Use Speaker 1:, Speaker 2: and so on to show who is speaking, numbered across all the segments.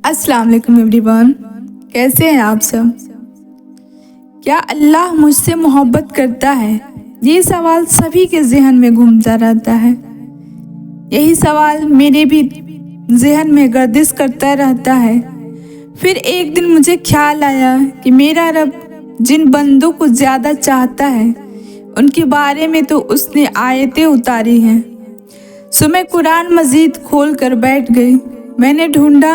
Speaker 1: अस्सलाम वालेकुम एवरीवन, कैसे हैं आप सब? क्या अल्लाह मुझसे मोहब्बत करता है? ये सवाल सभी के जहन में घूमता रहता है। यही सवाल मेरे भी जहन में गर्दिश करता रहता है। फिर एक दिन मुझे ख्याल आया कि मेरा रब जिन बंदों को ज़्यादा चाहता है उनके बारे में तो उसने आयतें उतारी हैं। सो मैं कुरान मजीद खोल कर बैठ गई। मैंने ढूंढा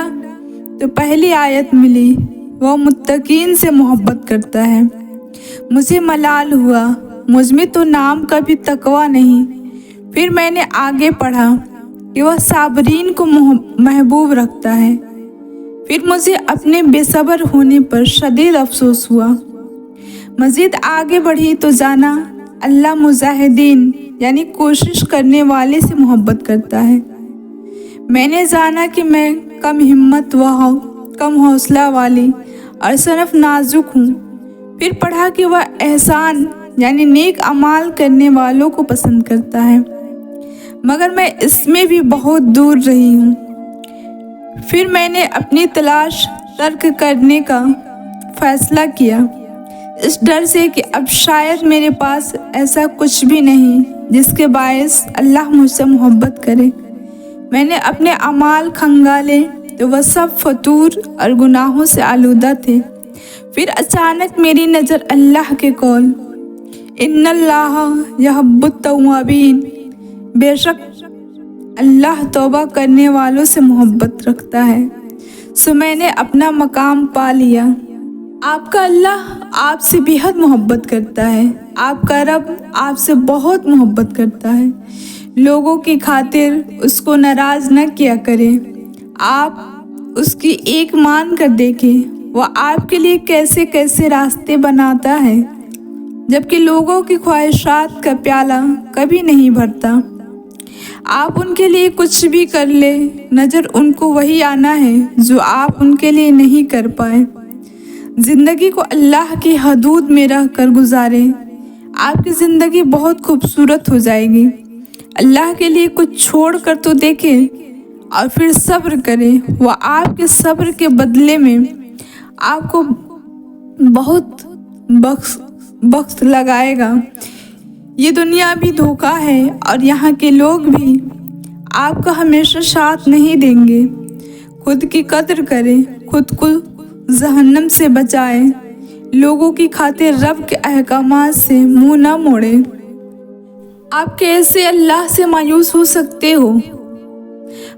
Speaker 1: तो पहली आयत मिली, वह मुत्तकीन से मोहब्बत करता है। मुझे मलाल हुआ, मुझ में तो नाम का भी तकवा नहीं। फिर मैंने आगे पढ़ा कि वह साबरीन को महबूब रखता है। फिर मुझे अपने बेसब्र होने पर शदीद अफसोस हुआ। मज़ीद आगे बढ़ी तो जाना अल्लाह मुजाहिदीन यानी कोशिश करने वाले से मोहब्बत करता है। मैंने जाना कि मैं कम हिम्मत व कम हौसला वाली और सनफ नाजुक हूँ। फिर पढ़ा कि वह एहसान यानी नेक अमाल करने वालों को पसंद करता है, मगर मैं इसमें भी बहुत दूर रही हूँ। फिर मैंने अपनी तलाश तर्क करने का फैसला किया, इस डर से कि अब शायद मेरे पास ऐसा कुछ भी नहीं जिसके बायस अल्लाह मुझसे मोहब्बत करे। मैंने अपने अमाल खंगाले तो वह सब फतूर और गुनाहों से आलूदा थे। फिर अचानक मेरी नज़र अल्लाह के कौल इन्नल्लाह यहब्बुत तव्वाबीन, बेशक अल्लाह तौबा करने वालों से मोहब्बत रखता है। सो मैंने अपना मकाम पा लिया। आपका अल्लाह आपसे बेहद मोहब्बत करता है। आपका रब आपसे बहुत मोहब्बत करता है। लोगों की खातिर उसको नाराज़ न किया करें। आप उसकी एक मान कर देखें, वह आपके लिए कैसे कैसे रास्ते बनाता है, जबकि लोगों की ख्वाहिशात का प्याला कभी नहीं भरता। आप उनके लिए कुछ भी कर ले, नज़र उनको वही आना है जो आप उनके लिए नहीं कर पाए। ज़िंदगी को अल्लाह की हदूद में रह कर गुजारें, आपकी ज़िंदगी बहुत खूबसूरत हो जाएगी। अल्लाह के लिए कुछ छोड़ कर तो देखें और फिर सब्र करें, वह आपके सब्र के बदले में आपको बहुत बख्श लगाएगा। ये दुनिया भी धोखा है और यहाँ के लोग भी आपका हमेशा साथ नहीं देंगे। खुद की कद्र करें, खुद को जहन्नम से बचाएं, लोगों की खातिर रब के अहकामात से मुंह न मोड़ें। आप कैसे अल्लाह से मायूस हो सकते हो?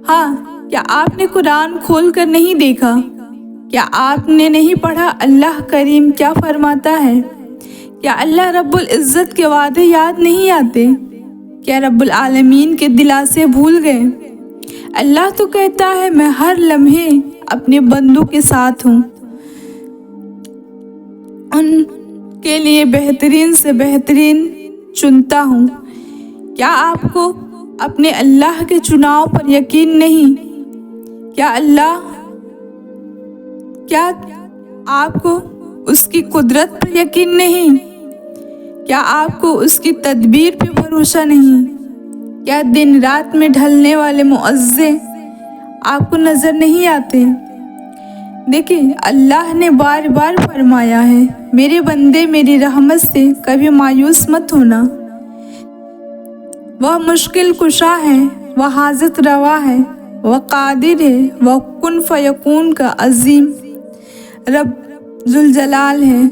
Speaker 1: हाँ, क्या आपने कुरान खोल कर नहीं देखा? क्या आपने नहीं पढ़ा अल्लाह करीम क्या फरमाता है? क्या अल्लाह रब्बुल इज़्ज़त के वादे याद नहीं आते? क्या रब्बुल आलमीन के दिलासे भूल गए? अल्लाह तो कहता है मैं हर लम्हे अपने बंदों के साथ हूँ, उनके लिए बेहतरीन से बेहतरीन चुनता हूँ। क्या आपको अपने अल्लाह के चुनाव पर यकीन नहीं? क्या आपको उसकी कुदरत पर यकीन नहीं? क्या आपको उसकी तदबीर पे भरोसा नहीं? क्या दिन रात में ढलने वाले मुअज्जे आपको नज़र नहीं आते? देखिए, अल्लाह ने बार बार फरमाया है, मेरे बंदे मेरी रहमत से कभी मायूस मत होना। वह मुश्किल कुशा है, वह हाजत रवा है, वह कादिर है, वह कुन फयकून का अजीम रब जुल जलाल है।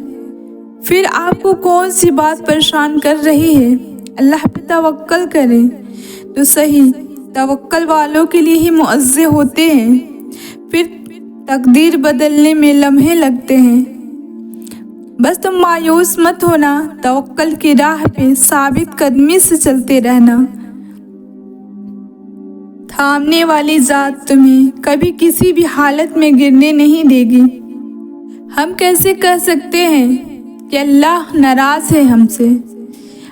Speaker 1: फिर आपको कौन सी बात परेशान कर रही है? अल्लाह पे तवक्कल करें तो सही, तवक्कल वालों के लिए ही मुअज्जे होते हैं। फिर तकदीर बदलने में लम्हे लगते हैं। बस तुम मायूस मत होना, तवक्कल की राह पे साबित कदमी से चलते रहना। थामने वाली ज़ात तुम्हें कभी किसी भी हालत में गिरने नहीं देगी। हम कैसे कह सकते हैं कि अल्लाह नाराज़ है हमसे?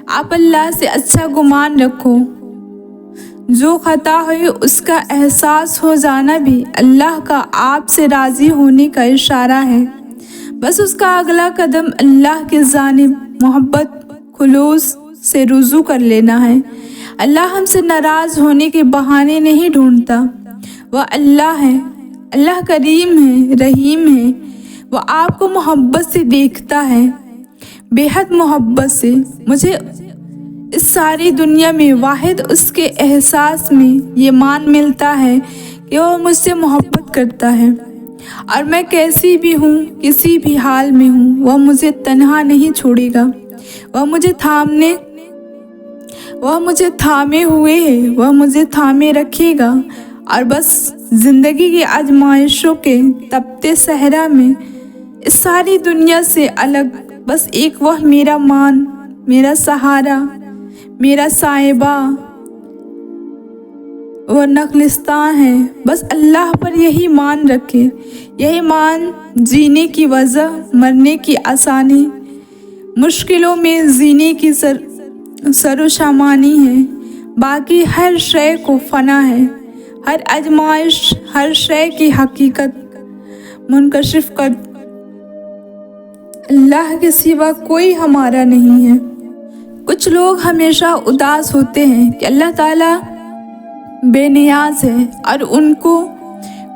Speaker 1: आप अल्लाह से अच्छा गुमान रखो। जो खता हुई उसका एहसास हो जाना भी अल्लाह का आपसे राज़ी होने का इशारा है। बस उसका अगला कदम अल्लाह की जानिब मोहब्बत खुलूस से रुजू कर लेना है। अल्लाह हमसे नाराज़ होने के बहाने नहीं ढूंढता। वह अल्लाह है اللہ کریم ہے، رحیم ہے، وہ آپ کو محبت سے دیکھتا ہے، بے حد محبت سے۔ مجھے اس ساری دنیا میں واحد اس کے احساس میں یہ مان ملتا ہے کہ وہ مجھ سے محبت کرتا ہے، اور میں کیسی بھی ہوں، کسی بھی حال میں ہوں، وہ مجھے تنہا نہیں چھوڑے گا۔ وہ مجھے تھامے ہوئے ہے، وہ مجھے تھامے رکھے گا، اور بس زندگی کی آزمائشوں کے تپتے صحرا میں اس ساری دنیا سے الگ بس ایک وہ میرا مان، میرا سہارا، میرا صاحبہ، وہ نخلستان ہے۔ بس اللہ پر یہی مان رکھے، یہی مان جینے کی وجہ، مرنے کی آسانی، مشکلوں میں جینے کی سر و شامانی ہے۔ باقی ہر شے کو فنا ہے، ہر آزمائش، ہر شے کی حقیقت منکشف کر اللہ کے سوا کوئی ہمارا نہیں ہے۔ کچھ لوگ ہمیشہ اداس ہوتے ہیں کہ اللہ تعالیٰ بے نیاز ہے اور ان کو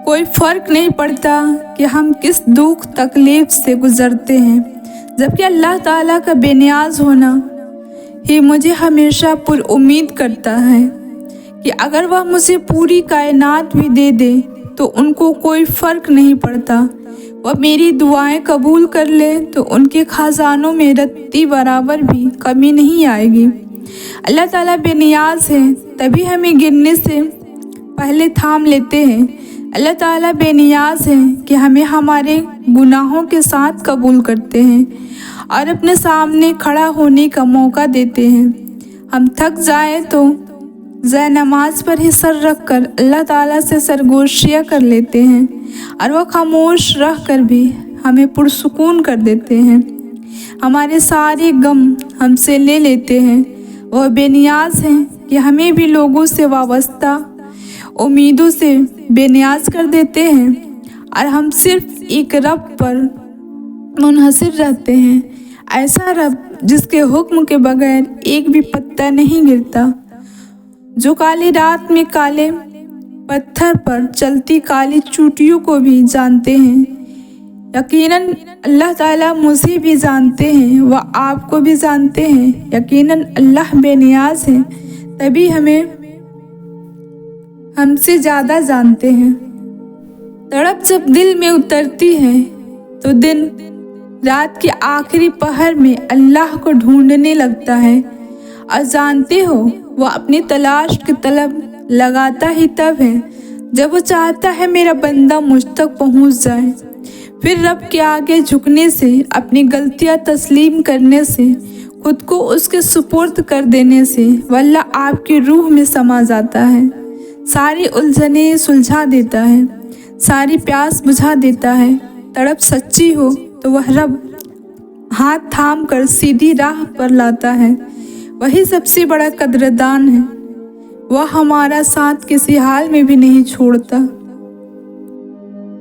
Speaker 1: کوئی فرق نہیں پڑتا کہ ہم کس دکھ تکلیف سے گزرتے ہیں، جبکہ اللہ تعالیٰ کا بے نیاز ہونا ہی مجھے ہمیشہ پر امید کرتا ہے کہ اگر وہ مجھے پوری کائنات بھی دے دے تو ان کو کوئی فرق نہیں پڑتا، وہ میری دعائیں قبول کر لے تو ان کے خزانوں میں رتی برابر بھی کمی نہیں آئے گی۔ اللہ تعالیٰ بے نیاز ہے، تبھی ہمیں گرنے سے پہلے تھام لیتے ہیں۔ اللہ تعالیٰ بے نیاز ہے کہ ہمیں ہمارے گناہوں کے ساتھ قبول کرتے ہیں اور اپنے سامنے کھڑا ہونے کا موقع دیتے ہیں۔ ہم تھک جائیں تو زہ نماز پر ہی سر رکھ کر اللہ تعالیٰ سے سرگوشیاں کر لیتے ہیں، اور وہ خاموش رہ کر بھی ہمیں پرسکون کر دیتے ہیں، ہمارے سارے غم ہم سے لے لیتے ہیں۔ وہ بے نیاز ہیں کہ ہمیں بھی لوگوں سے وابستہ امیدوں سے بے نیاز کر دیتے ہیں، اور ہم صرف ایک رب پر منحصر رہتے ہیں، ایسا رب جس کے حکم کے بغیر ایک بھی پتا نہیں گرتا، جو کالی رات میں کالے پتھر پر چلتی کالی چوٹیوں کو بھی جانتے ہیں۔ یقیناً اللہ تعالیٰ مجھے بھی جانتے ہیں، وہ آپ کو بھی جانتے ہیں۔ یقیناً اللہ بے نیاز ہے، تبھی ہم سے زیادہ جانتے ہیں۔ تڑپ جب دل میں اترتی ہے تو دن رات کے آخری پہر میں اللہ کو ڈھونڈنے لگتا ہے، اور جانتے ہو وہ اپنی تلاش کی طلب لگاتا ہی تب ہے جب وہ چاہتا ہے میرا بندہ مجھ تک پہنچ جائے۔ پھر رب کے آگے جھکنے سے، اپنی غلطیاں تسلیم کرنے سے، خود کو اس کے سپرد کر دینے سے وہ اللہ آپ کی روح میں سما جاتا ہے، ساری الجھنیں سلجھا دیتا ہے، ساری پیاس بجھا دیتا ہے۔ تڑپ سچی ہو تو وہ رب ہاتھ تھام کر سیدھی راہ پر لاتا ہے، وہی سب سے بڑا قدردان ہے، وہ ہمارا ساتھ کسی حال میں بھی نہیں چھوڑتا۔